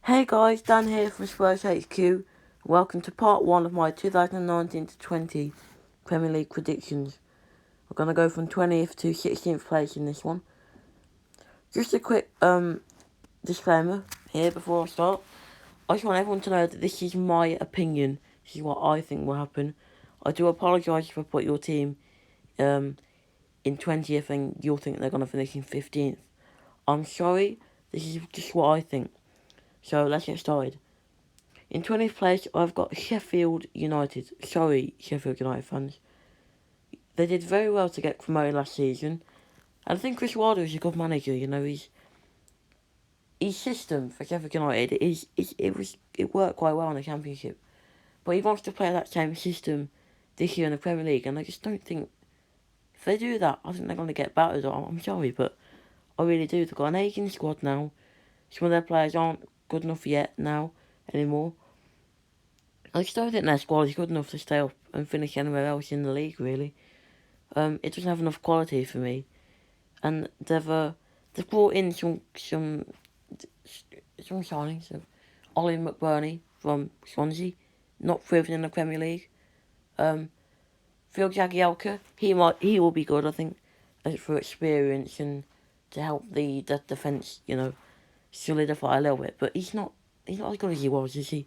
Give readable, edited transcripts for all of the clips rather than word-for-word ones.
Hey guys, Dan here from Spurs HQ. Welcome to part 1 of my 2019 to 20 Premier League predictions. We're going to go from 20th to 16th place in this one. Just a quick disclaimer here before I start. I just want everyone to know that this is my opinion. This is what I think will happen. I do apologise if I put your team in 20th and you'll think they're going to finish in 15th. I'm sorry, this is just what I think. So let's get started. In 20th place, I've got Sheffield United. Sorry, Sheffield United fans. They did very well to get promoted last season. And I think Chris Wilder is a good manager. You know, his system for Sheffield United it worked quite well in the Championship. But he wants to play that same system this year in the Premier League. And I just don't think, if they do that, I think they're going to get battered. I'm sorry, but I really do. They've got an aging squad now. Some of their players aren't good enough yet now anymore. I just don't think their squad is good enough to stay up and finish anywhere else in the league, really. It doesn't have enough quality for me. And they've brought in some signings of Ollie McBurney from Swansea, not proven in the Premier League. Phil Jagielka, he will be good, I think, for experience and to help the defence, solidify a little bit. But he's not as good as he was, is he?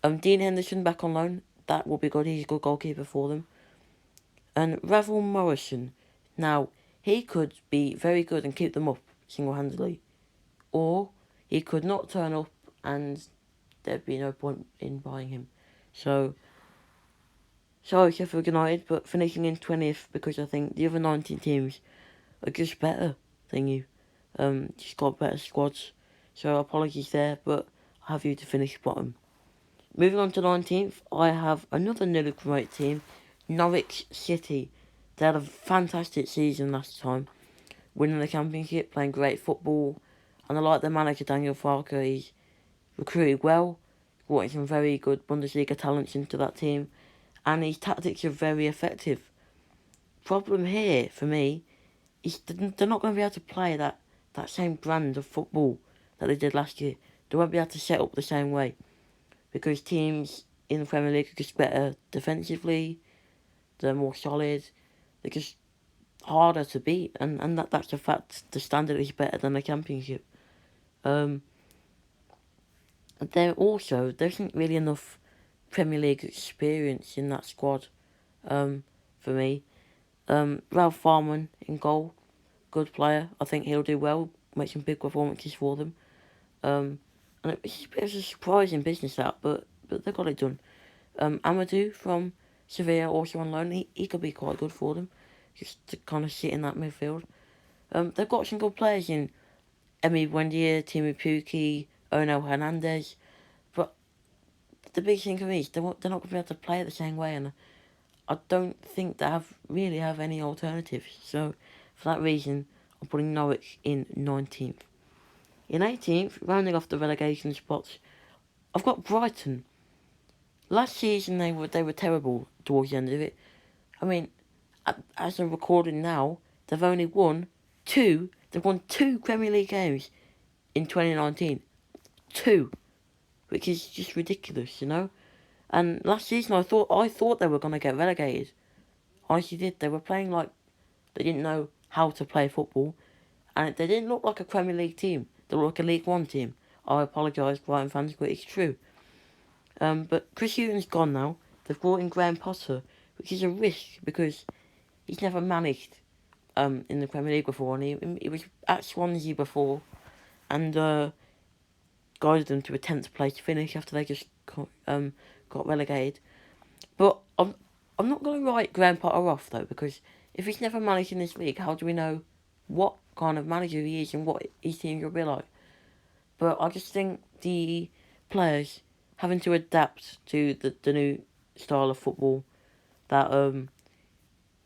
Dean Henderson back on loan, that will be good. He's a good goalkeeper for them. And Ravel Morrison, now he could be very good and keep them up single-handedly, or he could not turn up and there'd be no point in buying him. So, sorry Sheffield United, but finishing in 20th because I think the other 19 teams are just better than you. Just got better squads. So apologies there, but I have you to finish bottom. Moving on to 19th, I have another newly promoted team, Norwich City. They had a fantastic season last time, winning the Championship, playing great football, and I like their manager Daniel Farke. He's recruited well, brought in some very good Bundesliga talents into that team, and his tactics are very effective. Problem here, for me, is they're not going to be able to play that same brand of football that they did last year. They won't be able to set up the same way, because teams in the Premier League are just better defensively, they're more solid, they're just harder to beat, and that's a fact. The standard is better than the Championship. There isn't really enough Premier League experience in that squad, for me. Ralph Farman in goal, good player. I think he'll do well, make some big performances for them. And it's a bit of a surprising business that, but they got it done. Amadou from Sevilla, also on loan, he could be quite good for them, just to kind of sit in that midfield. They've got some good players in Emi Buendia, Timu Puki, Onel Hernandez, but the big thing for me is they're not going to be able to play it the same way, and I don't think they really have any alternatives. So for that reason, I'm putting Norwich in 19th. In 18th, rounding off the relegation spots, I've got Brighton. Last season they were terrible towards the end of it. I mean, as I'm recording now, they've only won two. They've won 2 Premier League games in 2019. 2, which is just ridiculous, you know. And last season I thought they were gonna get relegated. I honestly did. They were playing like they didn't know how to play football, and they didn't look like a Premier League team. They looked like a League One team. I apologise, Brighton fans, but it's true. But Chris Hughton's gone now. They've brought in Graham Potter, which is a risk because he's never managed in the Premier League before, and he was at Swansea before, and guided them to a 10th place finish after they just got relegated. But I'm not going to write Graham Potter off though, because if he's never managed in this league, how do we know what kind of manager he is and what his team will be like? But I just think the players having to adapt to the new style of football that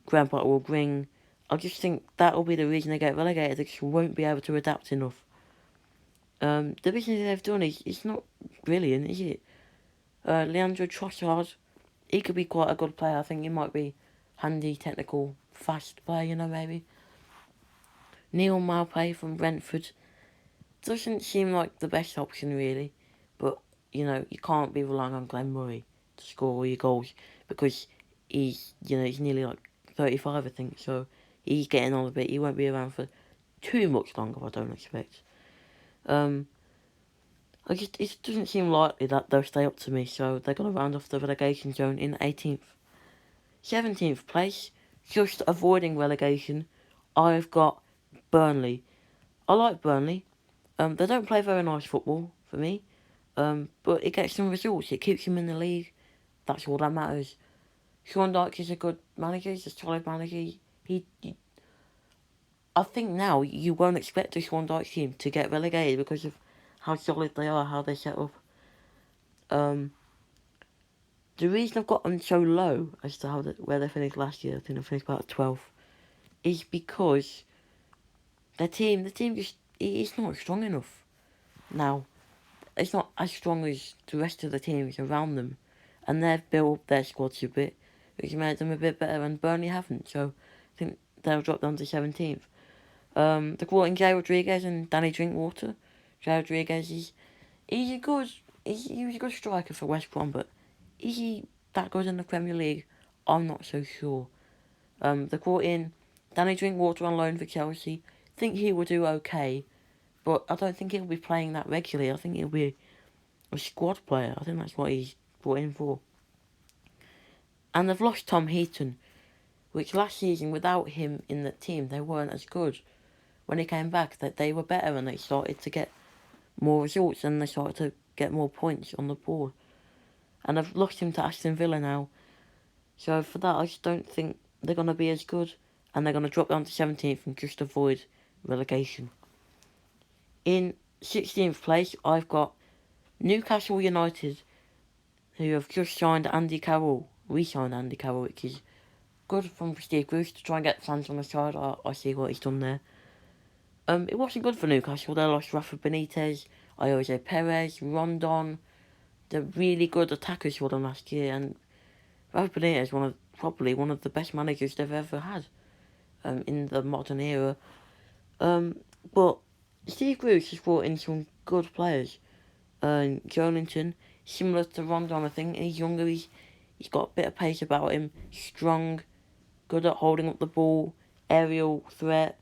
Graham Potter will bring, I just think that will be the reason they get relegated. They just won't be able to adapt enough. The business they've done is not brilliant, is it? Leandro Trossard, he could be quite a good player. I think he might be handy, technical, fast player, maybe. Neil Maupay from Brentford. doesn't seem like the best option really, but you can't be relying on Glenn Murray to score all your goals because he's nearly like 35, I think, so he's getting on a bit. He won't be around for too much longer, I don't expect. It doesn't seem likely that they'll stay up to me, so they're going to round off the relegation zone in 18th. 17th place, just avoiding relegation, I've got Burnley. I like Burnley. They don't play very nice football for me, but it gets some results. It keeps them in the league. That's all that matters. Sean Dyche is a good manager. He's a solid manager. I think now you won't expect the Sean Dyche team to get relegated because of how solid they are, how they're set up. The reason I've got them so low as to where they finished last year, I think they finished about 12th, is because the team just it's not strong enough. Now, it's not as strong as the rest of the teams around them, and they've built up their squads a bit, which made them a bit better, and Burnley haven't. So I think they'll drop down to 17th. They brought in Jay Rodriguez and Danny Drinkwater. Jay Rodriguez he's a good striker for West Brom, but is he that good in the Premier League? I'm not so sure. They brought in Danny Drinkwater on loan for Chelsea. Think he will do okay, but I don't think he'll be playing that regularly. I think he'll be a squad player. I think that's what he's brought in for. And they've lost Tom Heaton, which last season, without him in the team, they weren't as good. When he came back, that they were better and they started to get more results and they started to get more points on the board. And they've lost him to Aston Villa now. So for that, I just don't think they're going to be as good. And they're going to drop down to 17th and just avoid relegation. In 16th place, I've got Newcastle United, who have just signed Andy Carroll. Re-signed Andy Carroll, which is good from Steve Bruce to try and get fans on the side. I see what he's done there. It wasn't good for Newcastle. They lost Rafa Benitez, Ayoze Perez, Rondon. They're really good attackers for them last year, and Rafa Benitez probably one of the best managers they've ever had in the modern era. But Steve Bruce has brought in some good players. Joelinton, similar to Rondon, I think. He's younger. He's got a bit of pace about him. Strong, good at holding up the ball, aerial threat.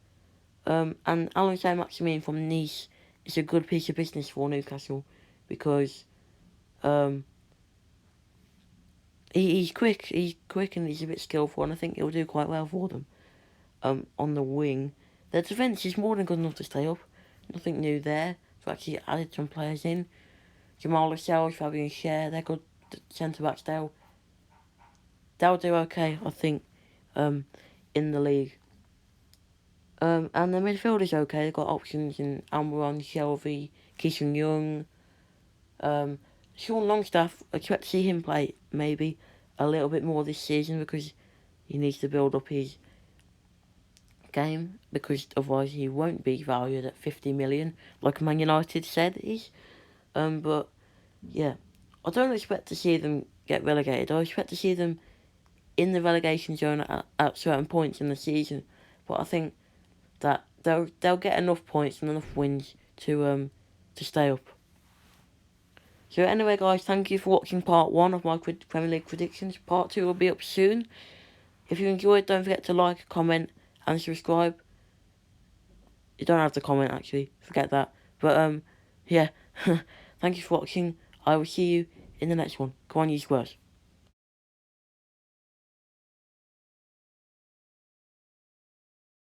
And Alan Saint-Maximin from Nice is a good piece of business for Newcastle because he's quick and he's a bit skillful, and I think he'll do quite well for them. On the wing, their defence is more than good enough to stay up. Nothing new there. So actually added some players in. Jamal Lascelles, Fabian Schär, they're good centre backs. They'll do okay, I think, in the league. And the midfield is okay. They've got options in Almiron, Shelvey, Ki-Sung Young. Sean Longstaff, I expect to see him play maybe a little bit more this season because he needs to build up his game, because otherwise he won't be valued at 50 million like Man United said it is. But yeah, I don't expect to see them get relegated. I expect to see them in the relegation zone at certain points in the season, but I think that they'll get enough points and enough wins to stay up. So anyway, guys, thank you for watching part 1 of my Premier League predictions. Part 2 will be up soon. If you enjoyed, don't forget to like, comment, and subscribe. You don't have to comment, actually. Forget that. But, yeah. Thank you for watching. I will see you in the next one. Go on, use words.